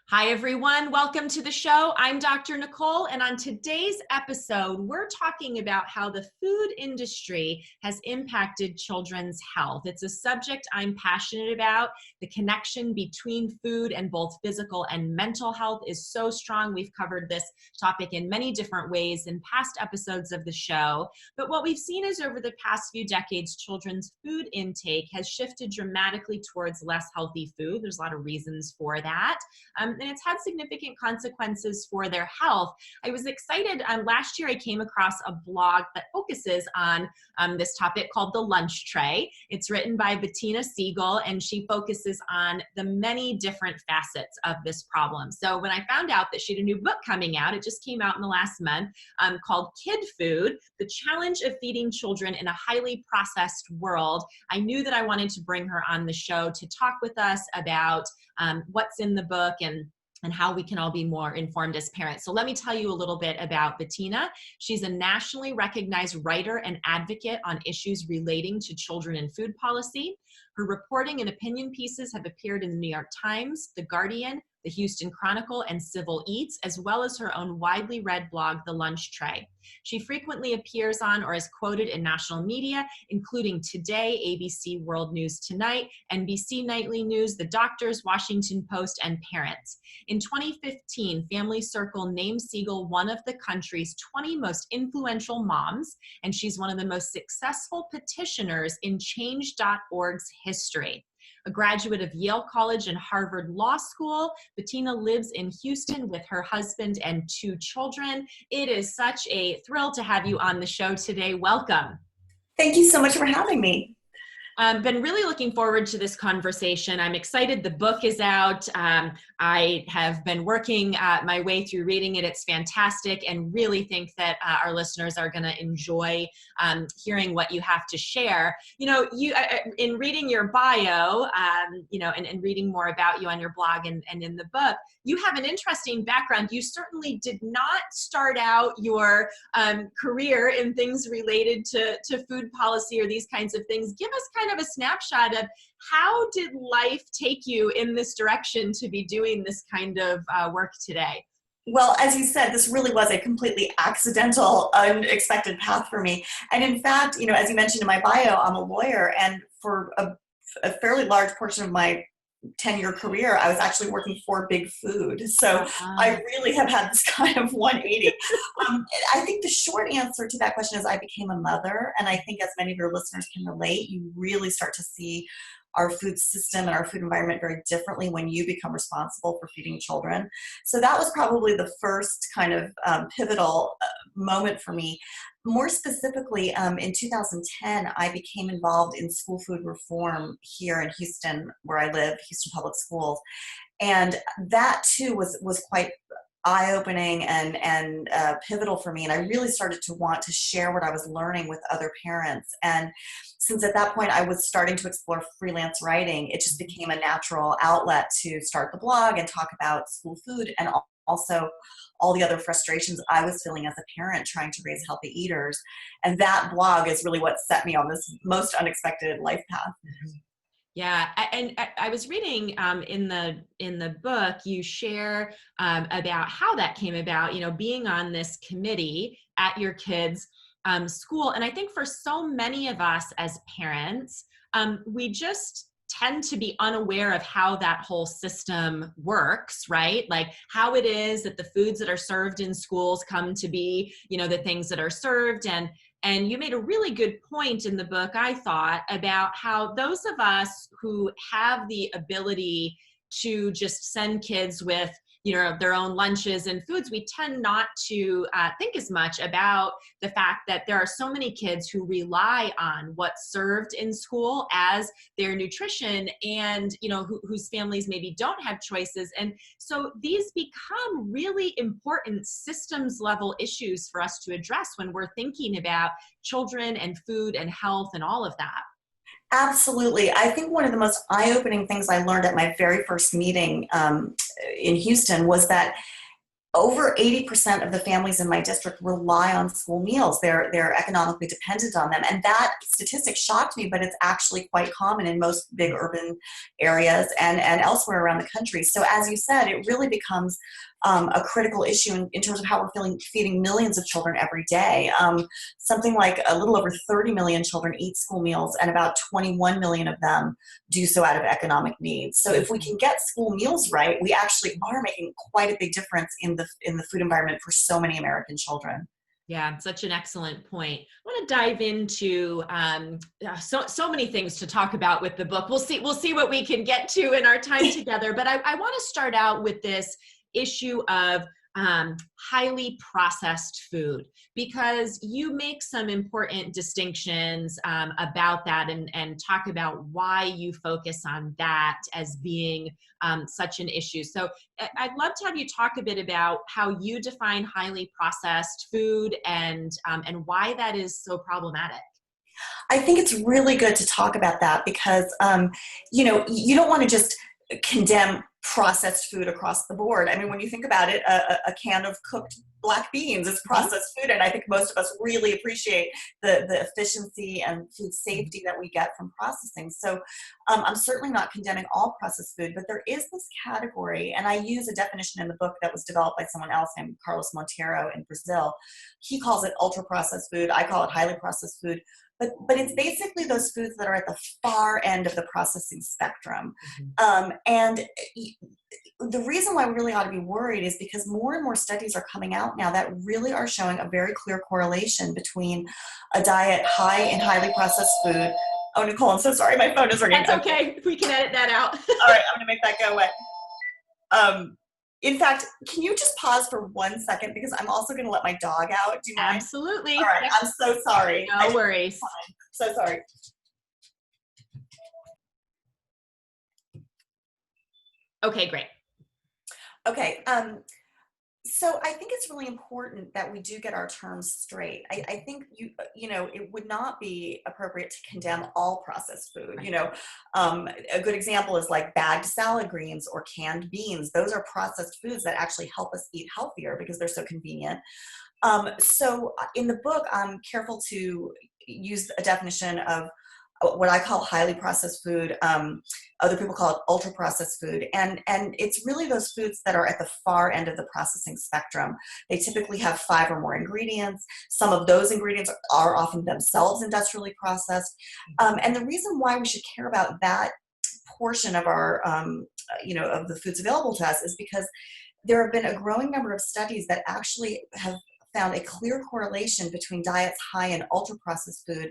Hi, everyone. Welcome to the show. I'm Dr. Nicole, and on today's episode, we're talking about how the food industry has impacted children's health. It's a subject I'm passionate about. The connection between food and both physical and mental health is so strong. We've covered this topic in many different ways in past episodes of the show. But what we've seen is over the past few decades, children's food intake has shifted dramatically towards less healthy food. There's a lot of reasons for that. And it's had significant consequences for their health. I was excited. Last year, I came across a blog that focuses on this topic called The Lunch Tray. It's written by Bettina Siegel, and she focuses on the many different facets of this problem. So when I found out that she had a new book coming out, it just came out in the last month, called Kid Food, The Challenge of Feeding Children in a Highly Processed World, I knew that I wanted to bring her on the show to talk with us about what's in the book and how we can all be more informed as parents. So let me tell you a little bit about Bettina. She's a nationally recognized writer and advocate on issues relating to children and food policy. Her reporting and opinion pieces have appeared in the New York Times, The Guardian, the Houston Chronicle, and Civil Eats, as well as her own widely read blog, The Lunch Tray. She frequently appears on or is quoted in national media, including Today, ABC World News Tonight, NBC Nightly News, The Doctors, Washington Post, and Parents. In 2015, Family Circle named Siegel one of the country's 20 most influential moms, and she's one of the most successful petitioners in Change.org's history. A graduate of Yale College and Harvard Law School, Bettina lives in Houston with her husband and 2 children. It is such a thrill to have you on the show today. Welcome. Thank you so much for having me. I've been really looking forward to this conversation. I'm excited the book is out. I have been working my way through reading it. It's fantastic, and really think that our listeners are going to enjoy hearing what you have to share. You know, in reading your bio, and reading more about you on your blog and in the book, you have an interesting background. You certainly did not start out your career in things related to food policy or these kinds of things. Give us kind of a snapshot of how did life take you in this direction to be doing this kind of work today? Well, as you said, this really was a completely accidental, unexpected path for me. And in fact, as you mentioned in my bio, I'm a lawyer, and for a fairly large portion of my 10-year career, I was actually working for big food. So I really have had this kind of 180. I think the short answer to that question is I became a mother. And I think as many of your listeners can relate, you really start to see our food system and our food environment very differently when you become responsible for feeding children. So that was probably the first kind of pivotal moment for me. More specifically, in 2010, I became involved in school food reform here in Houston, where I live, Houston Public Schools. And that too was quite eye-opening and pivotal for me. And I really started to want to share what I was learning with other parents. And since at that point I was starting to explore freelance writing, it just became a natural outlet to start the blog and talk about school food and also all the other frustrations I was feeling as a parent trying to raise healthy eaters. And that blog is really what set me on this most unexpected life path. Yeah, and I was reading in the book, you share about how that came about, being on this committee at your kids' school. And I think for so many of us as parents, we just tend to be unaware of how that whole system works, right? Like how it is that the foods that are served in schools come to be, the things that are served. And you made a really good point in the book, I thought, about how those of us who have the ability to just send kids with, their own lunches and foods, we tend not to think as much about the fact that there are so many kids who rely on what's served in school as their nutrition and, whose families maybe don't have choices. And so these become really important systems level issues for us to address when we're thinking about children and food and health and all of that. Absolutely. I think one of the most eye-opening things I learned at my very first meeting in Houston was that over 80% of the families in my district rely on school meals. They're economically dependent on them. And that statistic shocked me, but it's actually quite common in most big urban areas and elsewhere around the country. So as you said, it really becomes a critical issue in terms of how we're feeding millions of children every day. Something like a little over 30 million children eat school meals, and about 21 million of them do so out of economic needs. So if we can get school meals right, we actually are making quite a big difference in the food environment for so many American children. Yeah, such an excellent point. I want to dive into so many things to talk about with the book. We'll see what we can get to in our time together. But I want to start out with this issue of highly processed food, because you make some important distinctions about that and talk about why you focus on that as being such an issue. So I'd love to have you talk a bit about how you define highly processed food and why that is so problematic. I think it's really good to talk about that because, you don't want to just condemn processed food across the board. I mean, when you think about it, a can of cooked black beans is processed food, and I think most of us really appreciate the efficiency and food safety that we get from processing. So I'm certainly not condemning all processed food, but there is this category, and I use a definition in the book that was developed by someone else named Carlos Monteiro in Brazil. He calls it ultra-processed food. I call it highly processed food. But it's basically those foods that are at the far end of the processing spectrum. And the reason why we really ought to be worried is because more and more studies are coming out now that really are showing a very clear correlation between a diet high in highly processed food. Oh, Nicole, I'm so sorry. My phone is ringing. That's okay. We can edit that out. All right, I'm going to make that go away. In fact, can you just pause for 1 second, because I'm also going to let my dog out. Do you mind? Absolutely. All right, I'm so sorry. No worries. So sorry. Okay, great. Okay, so I think it's really important that we do get our terms straight. I think it would not be appropriate to condemn all processed food. A good example is like bagged salad greens or canned beans. Those are processed foods that actually help us eat healthier because they're so convenient. So in the book, I'm careful to use a definition of what I call highly processed food. Other people call it ultra processed food. And it's really those foods that are at the far end of the processing spectrum. They typically have 5 or more ingredients. Some of those ingredients are often themselves industrially processed. And the reason why we should care about that portion of our, of the foods available to us is because there have been a growing number of studies that actually have found a clear correlation between diets high in ultra-processed food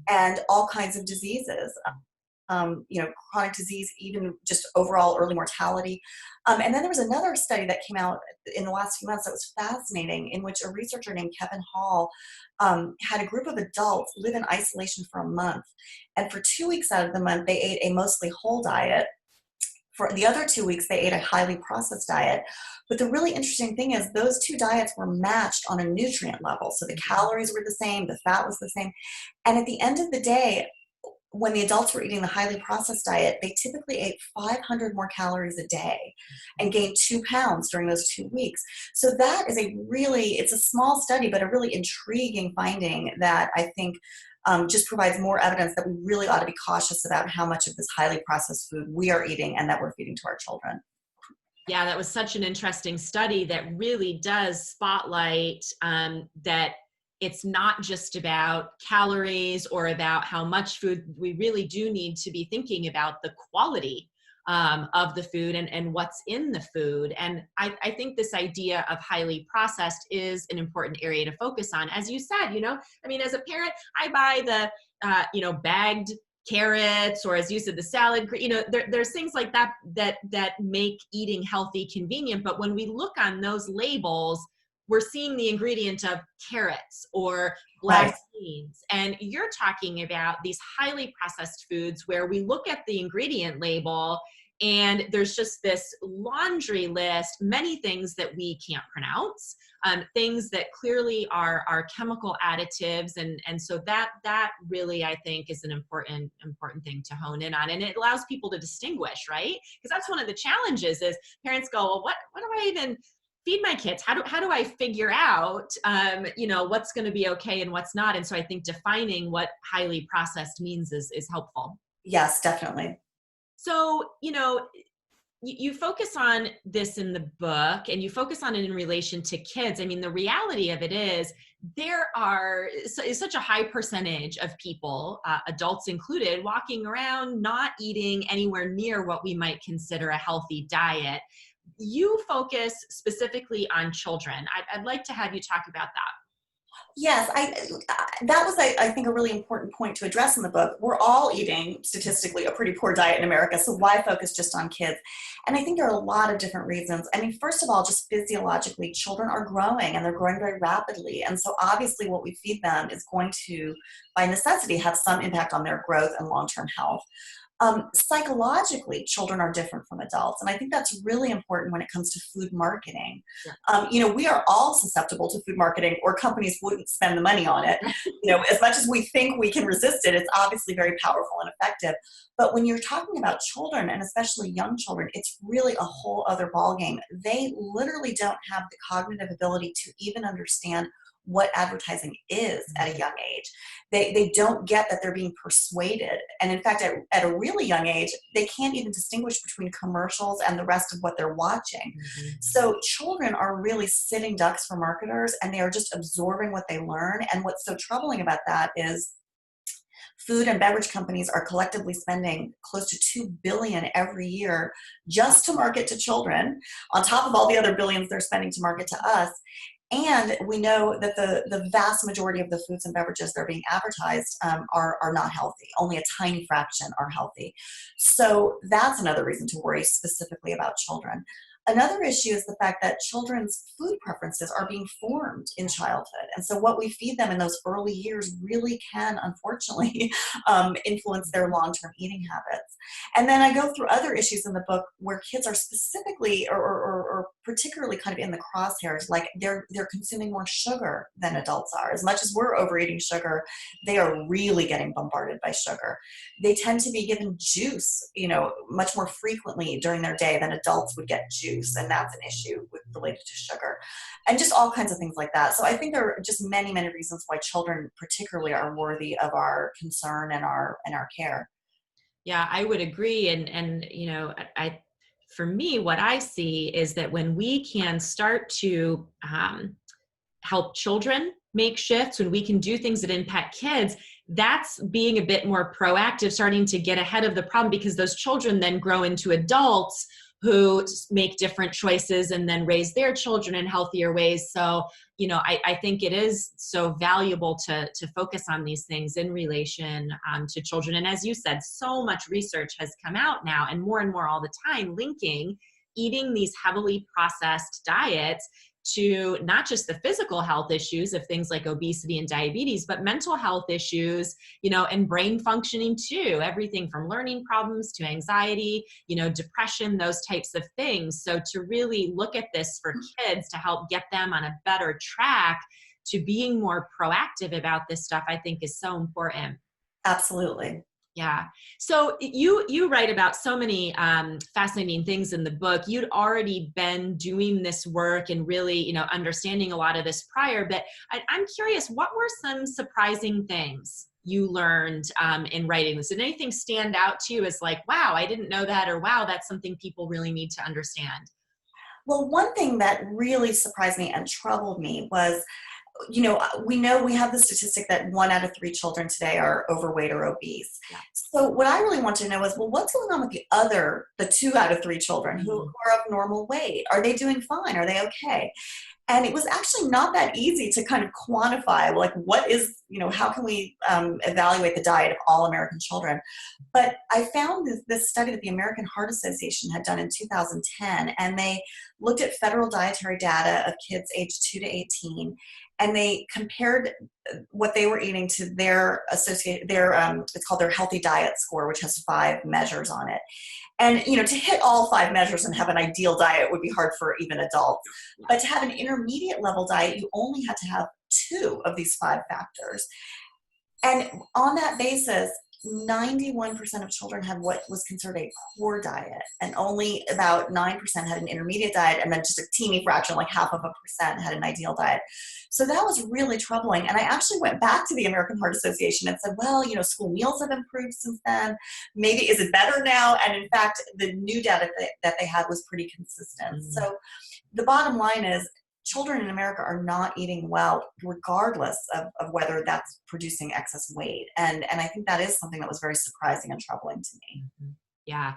and all kinds of diseases, chronic disease, even just overall early mortality. And then there was another study that came out in the last few months that was fascinating, in which a researcher named Kevin Hall had a group of adults live in isolation for a month. And for 2 weeks out of the month, they ate a mostly whole diet. For the other 2 weeks, they ate a highly processed diet. But the really interesting thing is those 2 diets were matched on a nutrient level. So the calories were the same, the fat was the same. And at the end of the day, when the adults were eating the highly processed diet, they typically ate 500 more calories a day and gained 2 pounds during those 2 weeks. So that is it's a small study, but a really intriguing finding that I think just provides more evidence that we really ought to be cautious about how much of this highly processed food we are eating and that we're feeding to our children. Yeah, that was such an interesting study that really does spotlight that it's not just about calories or about how much food. We really do need to be thinking about the quality of the food and what's in the food. And I think this idea of highly processed is an important area to focus on. As you said, as a parent, I buy the, bagged carrots, or as you said, the salad, there's things like that make eating healthy convenient. But when we look on those labels, we're seeing the ingredient of carrots or black beans. And you're talking about these highly processed foods where we look at the ingredient label and there's just this laundry list, many things that we can't pronounce, things that clearly are chemical additives. And so that really, I think, is an important thing to hone in on. And it allows people to distinguish, right? Because that's one of the challenges is parents go, well, what do I even feed my kids? How do I figure out, what's going to be okay and what's not? And so I think defining what highly processed means is helpful. Yes, definitely. So, you focus on this in the book and you focus on it in relation to kids. I mean, the reality of it is is such a high percentage of people, adults included, walking around not eating anywhere near what we might consider a healthy diet. You focus specifically on children. I'd like to have you talk about that. Yes, that was, I think, a really important point to address in the book. We're all eating statistically a pretty poor diet in America, so why focus just on kids? And I think there are a lot of different reasons. I mean, first of all, just physiologically, children are growing and they're growing very rapidly. And so obviously what we feed them is going to, by necessity, have some impact on their growth and long-term health. Psychologically, children are different from adults. And I think that's really important when it comes to food marketing. We are all susceptible to food marketing, or companies wouldn't spend the money on it. As much as we think we can resist it, it's obviously very powerful and effective. But when you're talking about children, and especially young children, it's really a whole other ballgame. They literally don't have the cognitive ability to even understand what advertising is at a young age. They don't get that they're being persuaded. And in fact, at a really young age, they can't even distinguish between commercials and the rest of what they're watching. Mm-hmm. So children are really sitting ducks for marketers, and they are just absorbing what they learn. And what's so troubling about that is food and beverage companies are collectively spending close to $2 billion every year just to market to children, on top of all the other billions they're spending to market to us. And we know that the vast majority of the foods and beverages that are being advertised are not healthy. Only a tiny fraction are healthy. So that's another reason to worry specifically about children. Another issue is the fact that children's food preferences are being formed in childhood. And so what we feed them in those early years really can, unfortunately, influence their long-term eating habits. And then I go through other issues in the book where kids are specifically or particularly kind of in the crosshairs, like they're consuming more sugar than adults are. As much as we're overeating sugar, they are really getting bombarded by sugar. They tend to be given juice, much more frequently during their day than adults would get juice. And that's an issue related to sugar, and just all kinds of things like that. So I think there are just many, many reasons why children particularly are worthy of our concern and our care. Yeah, I would agree. And for me, what I see is that when we can start to help children make shifts, when we can do things that impact kids, that's being a bit more proactive, starting to get ahead of the problem, because those children then grow into adults who make different choices and then raise their children in healthier ways. So, I think it is so valuable to focus on these things in relation to children. And as you said, so much research has come out now, and more all the time, linking eating these heavily processed diets to not just the physical health issues of things like obesity and diabetes, but mental health issues, and brain functioning too, everything from learning problems to anxiety, depression, those types of things. So to really look at this for kids to help get them on a better track to being more proactive about this stuff, I think is so important. Absolutely. Yeah. So you write about so many fascinating things in the book. You'd already been doing this work and really, understanding a lot of this prior, but I'm curious, what were some surprising things you learned in writing this? Did anything stand out to you as like, wow, I didn't know that, or wow, that's something people really need to understand? Well, one thing that really surprised me and troubled me was, we have the statistic that 1 out of 3 children today are overweight or obese. Yeah. So what I really want to know is, well, what's going on with the 2 out of 3 children who are of normal weight? Are they doing fine? Are they okay? And it was actually not that easy to kind of quantify, like, what is, how can we evaluate the diet of all American children? But I found this study that the American Heart Association had done in 2010, and they looked at federal dietary data of kids aged 2 to 18, and they compared what they were eating to it's called their healthy diet score, which has 5 measures on it. And, to hit all 5 measures and have an ideal diet would be hard for even adults. But to have an intermediate level diet, you only had to have 2 of these 5 factors. And on that basis, 91% of children had what was considered a poor diet, and only about 9% had an intermediate diet, and then just a teeny fraction, like half of a percent, had an ideal diet. So that was really troubling. And I actually went back to the American Heart Association and said, well, school meals have improved since then. Maybe, is it better now? And in fact, the new data that they had was pretty consistent. So the bottom line is, children in America are not eating well, regardless of whether that's producing excess weight. And I think that is something that was very surprising and troubling to me. Yeah.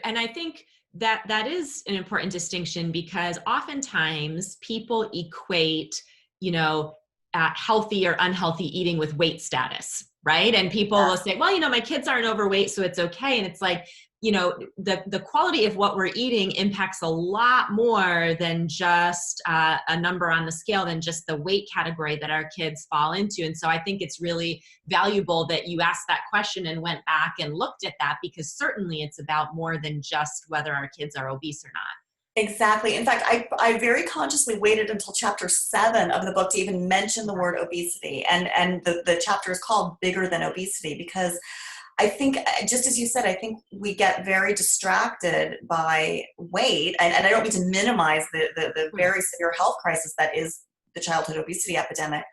And I think that is an important distinction, because oftentimes people equate, healthy or unhealthy eating with weight status, right? And people will say, well, my kids aren't overweight, so it's okay. And it's like, the quality of what we're eating impacts a lot more than just a number on the scale, than just the weight category that our kids fall into. And so I think it's really valuable that you asked that question and went back and looked at that, because certainly it's about more than just whether our kids are obese or not. Exactly. In fact, I very consciously waited until chapter 7 of the book to even mention the word obesity. And the chapter is called Bigger Than Obesity, because I think, just as you said, I think we get very distracted by weight. And I don't mean to minimize the very severe health crisis that is the childhood obesity epidemic.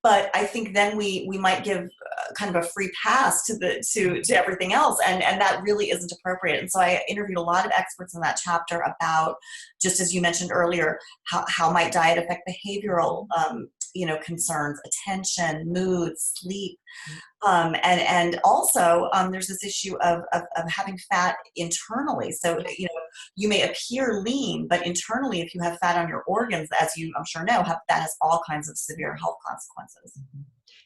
But I think then we might give kind of a free pass to everything else, and that really isn't appropriate. And so I interviewed a lot of experts in that chapter about, just as you mentioned earlier, how might diet affect behavioral concerns, attention, mood, sleep, and also there's this issue of having fat internally. So you may appear lean, but internally, if you have fat on your organs, as you I'm sure know, that has all kinds of severe health consequences.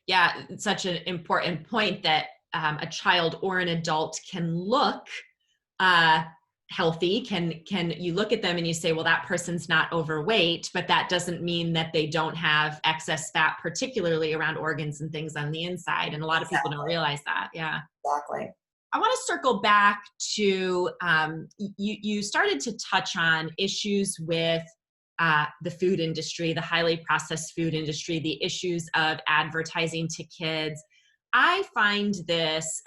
Yeah, it's such an important point that a child or an adult can look healthy. Can you look at them and you say, well, that person's not overweight, but that doesn't mean that they don't have excess fat, particularly around organs and things on the inside. And a lot of people don't realize that. Yeah, exactly. I want to circle back to you started to touch on issues with the food industry, the highly processed food industry, the issues of advertising to kids. I find this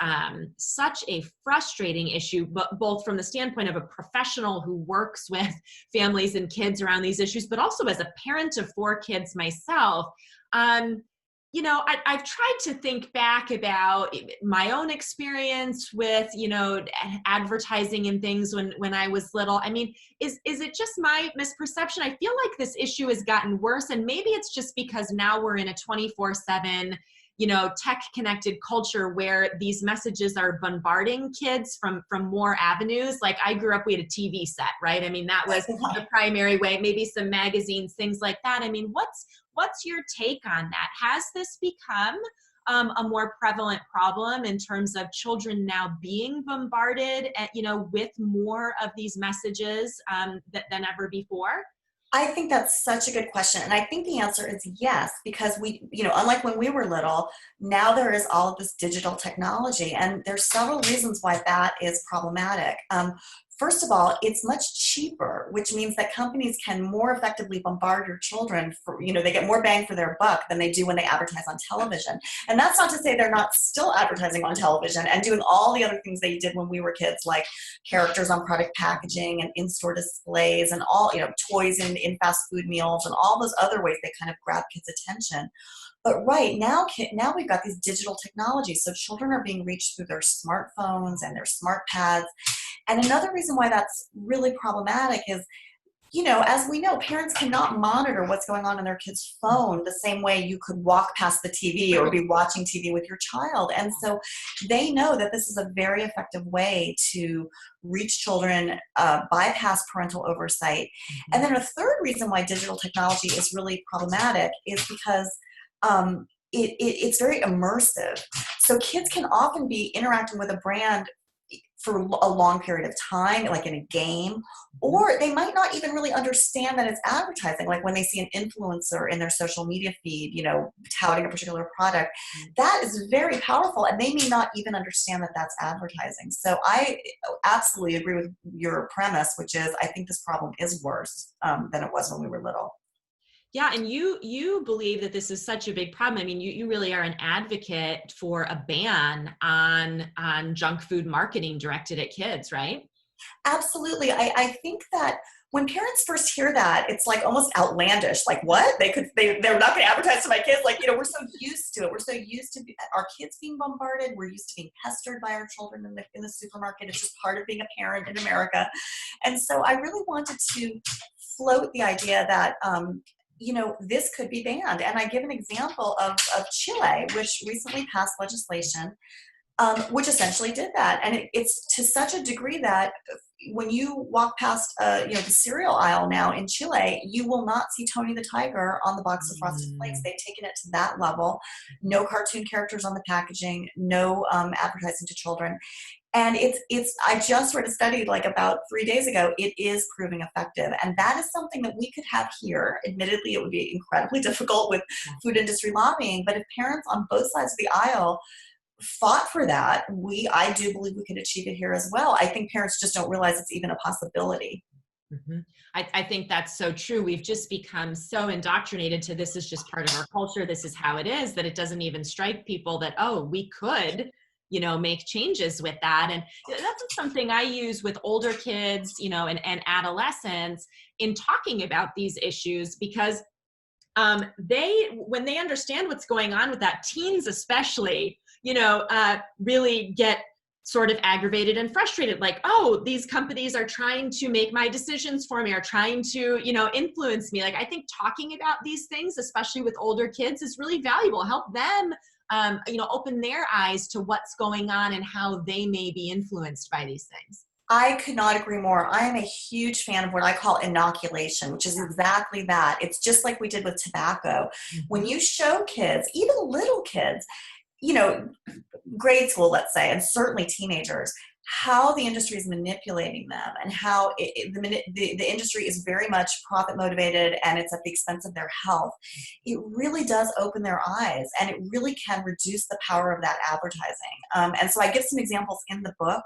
such a frustrating issue, but both from the standpoint of a professional who works with families and kids around these issues, but also as a parent of 4 kids myself. I've tried to think back about my own experience with, advertising and things when I was little. I mean, is it just my misperception? I feel like this issue has gotten worse, and maybe it's just because now we're in a 24/7 tech-connected culture where these messages are bombarding kids from more avenues. Like, I grew up, we had a TV set, right? I mean, that was the primary way, maybe some magazines, things like that. I mean, what's your take on that? Has this become a more prevalent problem in terms of children now being bombarded with more of these messages than ever before? I think that's such a good question. And I think the answer is yes, because we, unlike when we were little, now there is all of this digital technology, and there's several reasons why that is problematic. First of all, it's much cheaper, which means that companies can more effectively bombard your children for, they get more bang for their buck than they do when they advertise on television. And that's not to say they're not still advertising on television and doing all the other things they did when we were kids, like characters on product packaging and in-store displays and all, toys in fast food meals and all those other ways they kind of grab kids' attention. But right now we've got these digital technologies, so children are being reached through their smartphones and their smart pads. And another reason why that's really problematic is, as we know, parents cannot monitor what's going on their kid's phone the same way you could walk past the TV or be watching TV with your child. And so they know that this is a very effective way to reach children, bypass parental oversight. And then a third reason why digital technology is really problematic is because it's very immersive. So kids can often be interacting with a brand for a long period of time, like in a game, or they might not even really understand that it's advertising. Like when they see an influencer in their social media feed, touting a particular product, that is very powerful, and they may not even understand that that's advertising. So I absolutely agree with your premise, which is I think this problem is worse than it was when we were little. Yeah, and you believe that this is such a big problem. I mean, you really are an advocate for a ban on junk food marketing directed at kids, right? Absolutely. I think that when parents first hear that, it's like almost outlandish. Like, what? They're not going to advertise to my kids. Like, we're so used to it. We're so used to our kids being bombarded. We're used to being pestered by our children in the supermarket. It's just part of being a parent in America. And so I really wanted to float the idea that, this could be banned. And I give an example of Chile, which recently passed legislation which essentially did that. And it's to such a degree that when you walk past, the cereal aisle now in Chile, you will not see Tony the Tiger on the box of Frosted Flakes. They've taken it to that level. No cartoon characters on the packaging, no advertising to children. And I just read a study like about 3 days ago. It is proving effective. And that is something that we could have here. Admittedly, it would be incredibly difficult with food industry lobbying. But if parents on both sides of the aisle fought for that, I do believe we could achieve it here as well. I think parents just don't realize it's even a possibility. Mm-hmm. I think that's so true. We've just become so indoctrinated to this is just part of our culture. This is how it is, that it doesn't even strike people that, oh, we could, make changes with that. And that's something I use with older kids, and adolescents in talking about these issues, because when they understand what's going on with that, teens especially, really get sort of aggravated and frustrated. Like, oh, these companies are trying to make my decisions for me, are trying to, influence me. Like, I think talking about these things, especially with older kids, is really valuable. Help them, open their eyes to what's going on and how they may be influenced by these things. I could not agree more. I am a huge fan of what I call inoculation, which is exactly that. It's just like we did with tobacco. When you show kids, even little kids, grade school, let's say, and certainly teenagers, how the industry is manipulating them and how the industry is very much profit motivated and it's at the expense of their health, it really does open their eyes, and it really can reduce the power of that advertising. And so I give some examples in the book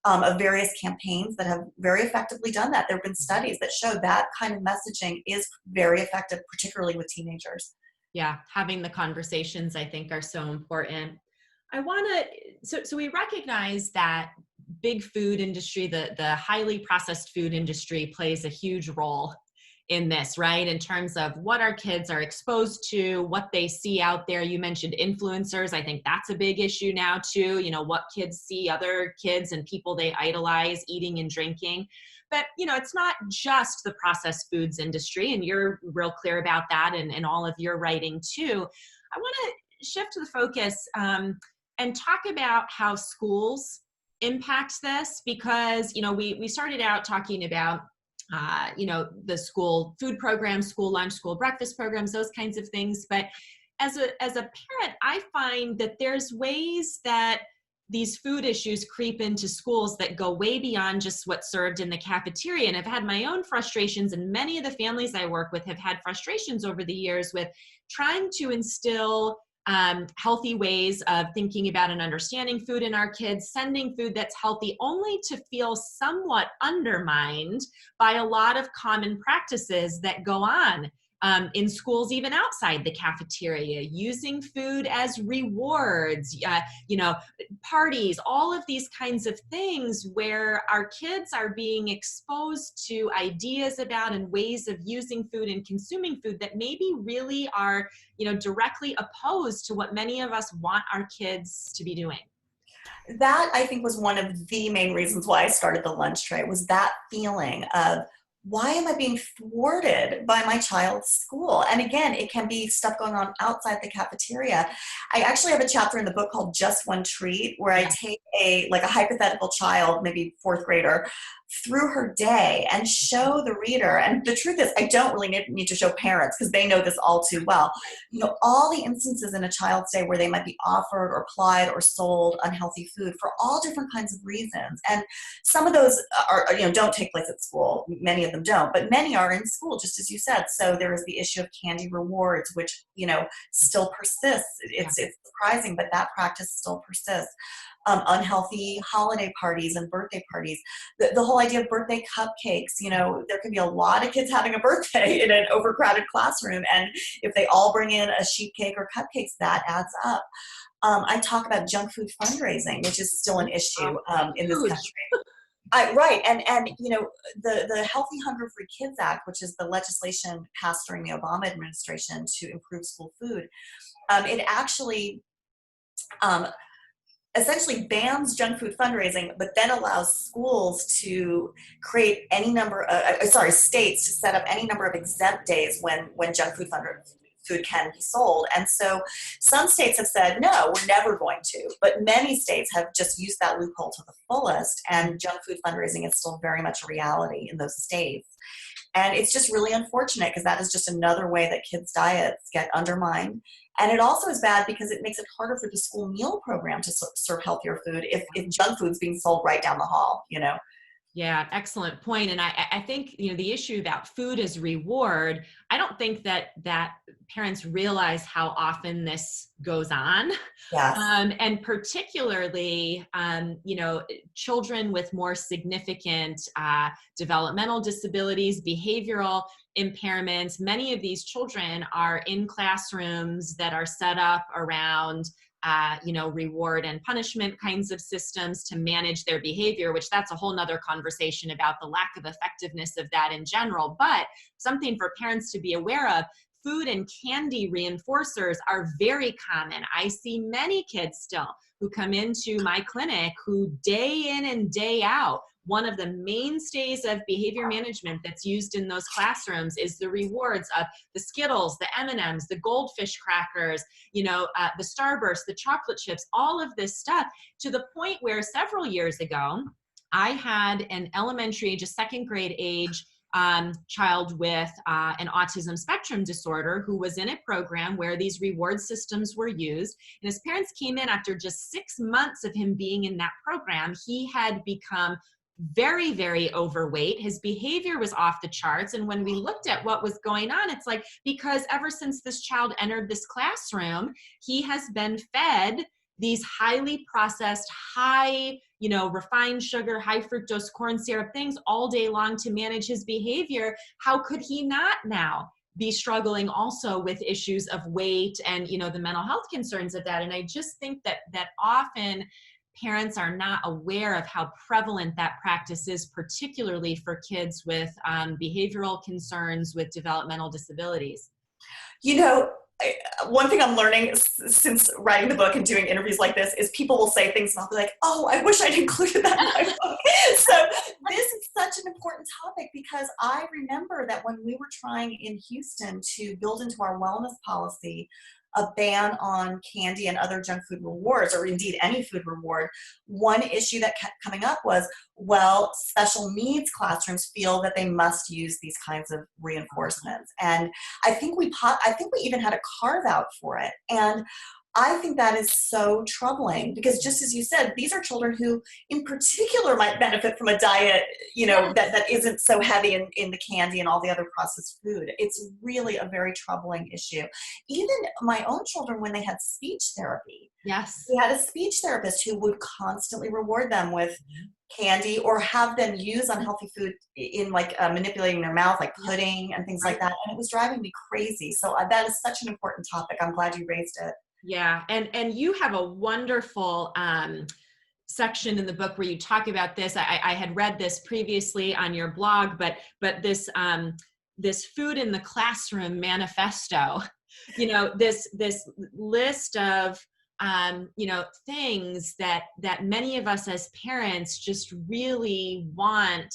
of various campaigns that have very effectively done that. There have been studies that show that kind of messaging is very effective, particularly with teenagers. Yeah, having the conversations, I think, are so important. So we recognize that big food industry, the highly processed food industry, plays a huge role in this, right? In terms of what our kids are exposed to, what they see out there. You mentioned influencers. I think that's a big issue now too. What kids see other kids and people they idolize eating and drinking. But, it's not just the processed foods industry, and you're real clear about that in all of your writing too. I want to shift the focus and talk about how schools impact this, because, we started out talking about the school food programs, school lunch, school breakfast programs, those kinds of things. But as a parent, I find that there's ways that these food issues creep into schools that go way beyond just what's served in the cafeteria. And I've had my own frustrations, and many of the families I work with have had frustrations over the years with trying to instill healthy ways of thinking about and understanding food in our kids, sending food that's healthy, only to feel somewhat undermined by a lot of common practices that go on in schools, even outside the cafeteria, using food as rewards, parties, all of these kinds of things where our kids are being exposed to ideas about and ways of using food and consuming food that maybe really are, directly opposed to what many of us want our kids to be doing. That, I think, was one of the main reasons why I started the lunch tray, was that feeling of, why am I being thwarted by my child's school? And again, it can be stuff going on outside the cafeteria. I actually have a chapter in the book called Just One Treat, where I take a hypothetical child, maybe fourth grader, through her day and show the reader. And the truth is, I don't really need to show parents, because they know this all too well. All the instances in a child's day where they might be offered or plied or sold unhealthy food for all different kinds of reasons. And some of those are don't take place at school. Many of of them don't, but many are in school, just as you said. So there is the issue of candy rewards, which, still persists. It's surprising, but that practice still persists. Unhealthy holiday parties and birthday parties. The whole idea of birthday cupcakes, there could be a lot of kids having a birthday in an overcrowded classroom. And if they all bring in a sheet cake or cupcakes, that adds up. I talk about junk food fundraising, which is still an issue in this country. Right. And the Healthy Hunger Free Kids Act, which is the legislation passed during the Obama administration to improve school food, it actually essentially bans junk food fundraising, but then allows schools to create states to set up any number of exempt days when junk food food can be sold. And so some states have said, no, we're never going to, but many states have just used that loophole to the fullest, and junk food fundraising is still very much a reality in those states. And it's just really unfortunate, because that is just another way that kids' diets get undermined. And it also is bad because it makes it harder for the school meal program to serve healthier food if junk food's being sold right down the hall, Yeah, excellent point. And I think, the issue about food as reward, I don't think that parents realize how often this goes on. Yes. And particularly, children with more significant developmental disabilities, behavioral impairments. Many of these children are in classrooms that are set up around reward and punishment kinds of systems to manage their behavior, which that's a whole nother conversation about the lack of effectiveness of that in general. But something for parents to be aware of, food and candy reinforcers are very common. I see many kids still who come into my clinic who day in and day out, one of the mainstays of behavior management that's used in those classrooms is the rewards of the Skittles, the M&Ms, the Goldfish crackers, the Starburst, the chocolate chips, all of this stuff, to the point where several years ago, I had an elementary age, a second grade age child with an autism spectrum disorder who was in a program where these reward systems were used. And his parents came in after just 6 months of him being in that program. He had become very, very overweight. His behavior was off the charts. And when we looked at what was going on, it's like, because ever since this child entered this classroom, he has been fed these highly processed, high, refined sugar, high fructose corn syrup things all day long to manage his behavior. How could he not now be struggling also with issues of weight and, the mental health concerns of that? And I just think that often parents are not aware of how prevalent that practice is, particularly for kids with behavioral concerns, with developmental disabilities. One thing I'm learning since writing the book and doing interviews like this is people will say things and I'll be like, oh, I wish I'd included that in my book. So this is such an important topic, because I remember that when we were trying in Houston to build into our wellness policy a ban on candy and other junk food rewards, or indeed any food reward, one issue that kept coming up was, well, special needs classrooms feel that they must use these kinds of reinforcements. And I think we even had a carve out for it. And I think that is so troubling, because just as you said, these are children who in particular might benefit from a diet, that isn't so heavy in the candy and all the other processed food. It's really a very troubling issue. Even my own children, when they had speech therapy, yes, we had a speech therapist who would constantly reward them with candy or have them use unhealthy food in manipulating their mouth, like pudding and things like that. And it was driving me crazy. So that is such an important topic. I'm glad you raised it. Yeah. And you have a wonderful section in the book where you talk about this. I had read this previously on your blog, but this food in the classroom manifesto, this list of things that many of us as parents just really want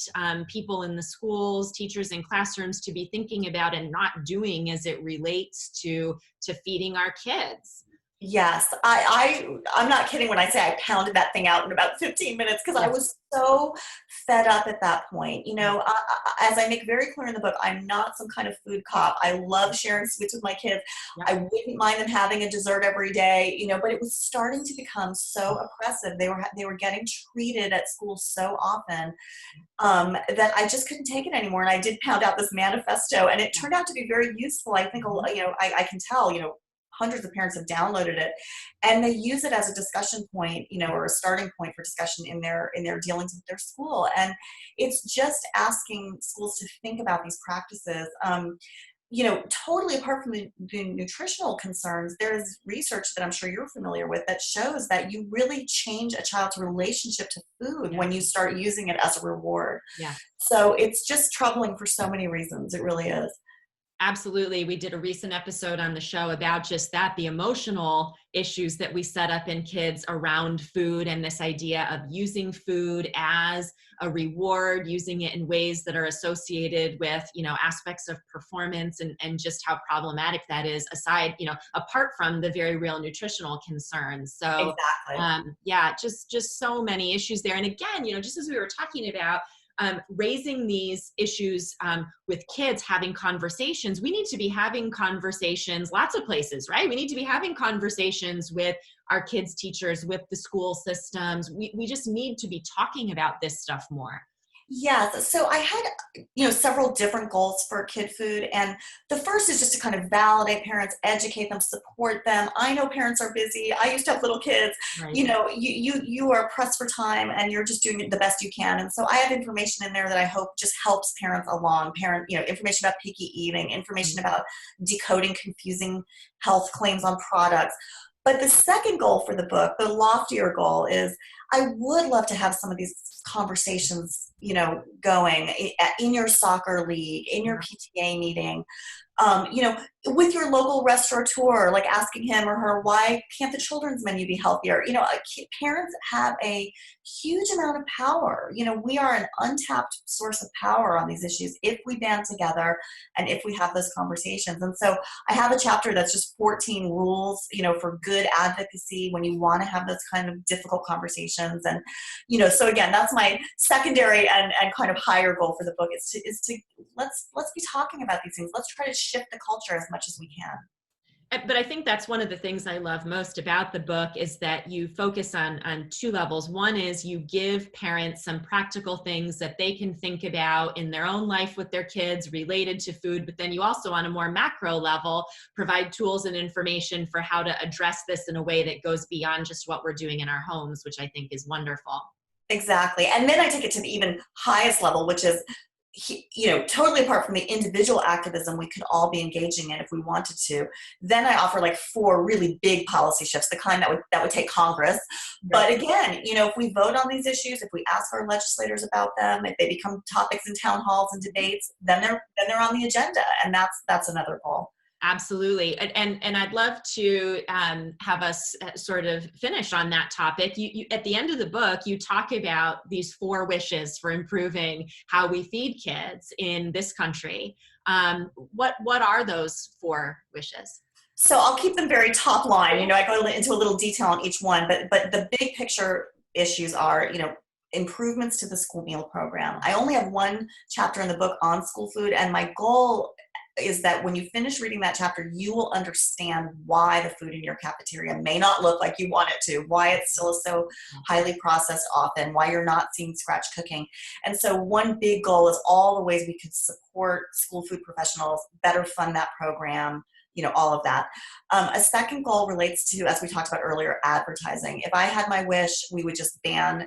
people in the schools, teachers in classrooms to be thinking about and not doing as it relates to feeding our kids. Yes, I'm not kidding when I say I pounded that thing out in about 15 minutes because I Yeah. was so fed up at that point. Yeah. As I make very clear in the book, I'm not some kind of food cop. I love sharing sweets with my kids. Yeah. I wouldn't mind them having a dessert every day, but it was starting to become so oppressive. They were getting treated at school so often that I just couldn't take it anymore. And I did pound out this manifesto, and it turned out to be very useful. I think, I can tell, hundreds of parents have downloaded it, and they use it as a discussion point, or a starting point for discussion in their dealings with their school. And it's just asking schools to think about these practices. Totally apart from the nutritional concerns, there's research that I'm sure you're familiar with that shows that you really change a child's relationship to food when you start using it as a reward. Yeah. So it's just troubling for so many reasons. It really is. Absolutely. We did a recent episode on the show about just that, the emotional issues that we set up in kids around food, and this idea of using food as a reward, using it in ways that are associated with, aspects of performance, and just how problematic that is, aside, apart from the very real nutritional concerns. So Exactly. just so many issues there. And again, just as we were talking about, raising these issues with kids, having conversations. We need to be having conversations lots of places, right? We need to be having conversations with our kids' teachers, with the school systems. We just need to be talking about this stuff more. Yes. So I had, several different goals for kid food. And the first is just to kind of validate parents, educate them, support them. I know parents are busy. I used to have little kids. Right. You are pressed for time, and you're just doing the best you can. And so I have information in there that I hope just helps parents along. Information about picky eating, information about decoding confusing health claims on products. But the second goal for the book, the loftier goal, is I would love to have some of these conversations, going in your soccer league, in your PTA meeting, with your local restaurateur, like asking him or her, why can't the children's menu be healthier? Parents have a huge amount of power. We are an untapped source of power on these issues if we band together and if we have those conversations. And so I have a chapter that's just 14 rules, for good advocacy when you want to have those kind of difficult conversations. And, so again, that's my secondary and kind of higher goal for the book is to let's be talking about these things. Let's try to shift the culture as much as we can. But I think that's one of the things I love most about the book is that you focus on two levels. One is you give parents some practical things that they can think about in their own life with their kids related to food, but then you also, on a more macro level, provide tools and information for how to address this in a way that goes beyond just what we're doing in our homes, which I think is wonderful. Exactly. And then I take it to the even highest level, which is, totally apart from the individual activism we could all be engaging in if we wanted to. Then I offer like 4 really big policy shifts, the kind that would take Congress. But again, if we vote on these issues, if we ask our legislators about them, if they become topics in town halls and debates, then they're on the agenda, and that's another goal. Absolutely. And I'd love to have us sort of finish on that topic. You at the end of the book, you talk about these 4 wishes for improving how we feed kids in this country. What are those 4 wishes? So I'll keep them very top line. I go into a little detail on each one, but the big picture issues are, improvements to the school meal program. I only have 1 chapter in the book on school food, and my goal is that when you finish reading that chapter, you will understand why the food in your cafeteria may not look like you want it to, why it still is so highly processed often, why you're not seeing scratch cooking. And so one big goal is all the ways we could support school food professionals, better fund that program, all of that. A second goal relates to, as we talked about earlier, advertising. If I had my wish, we would just ban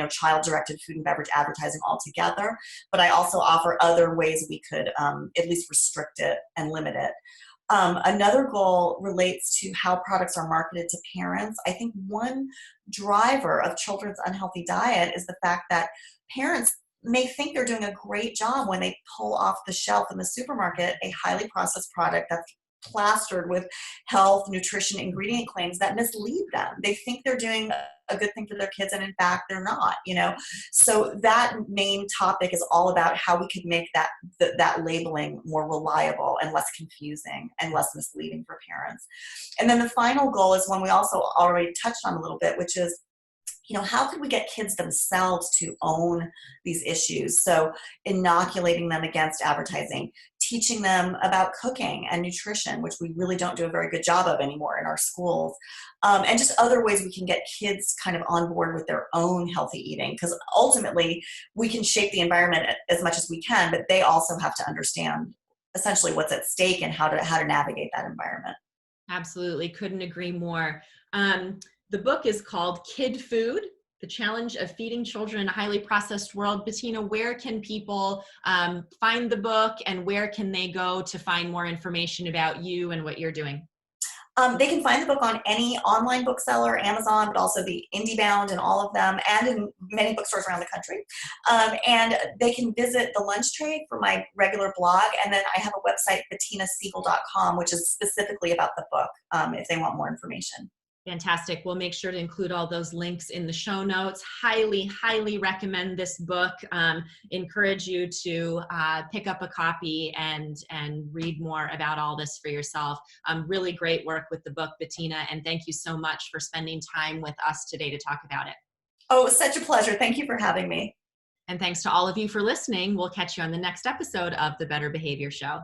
child-directed food and beverage advertising altogether, but I also offer other ways we could at least restrict it and limit it. Another goal relates to how products are marketed to parents. I think one driver of children's unhealthy diet is the fact that parents may think they're doing a great job when they pull off the shelf in the supermarket a highly processed product that's plastered with health, nutrition, ingredient claims that mislead them. They think they're doing a good thing for their kids, and in fact, they're not, So that main topic is all about how we could make that labeling more reliable and less confusing and less misleading for parents. And then the final goal is one we also already touched on a little bit, which is, how could we get kids themselves to own these issues? So inoculating them against advertising, teaching them about cooking and nutrition, which we really don't do a very good job of anymore in our schools, and just other ways we can get kids kind of on board with their own healthy eating, because ultimately we can shape the environment as much as we can, but they also have to understand essentially what's at stake and how to navigate that environment. Absolutely. Couldn't agree more. The book is called Kid Food: The Challenge of Feeding Children in a Highly Processed World. Bettina, where can people find the book, and where can they go to find more information about you and what you're doing? They can find the book on any online bookseller, Amazon, but also the IndieBound and all of them, and in many bookstores around the country. And they can visit the Lunch Trade for my regular blog. And then I have a website, bettinasiegel.com, which is specifically about the book, if they want more information. Fantastic. We'll make sure to include all those links in the show notes. Highly, highly recommend this book. Encourage you to pick up a copy and read more about all this for yourself. Really great work with the book, Bettina, and thank you so much for spending time with us today to talk about it. Oh, it was such a pleasure. Thank you for having me. And thanks to all of you for listening. We'll catch you on the next episode of The Better Behavior Show.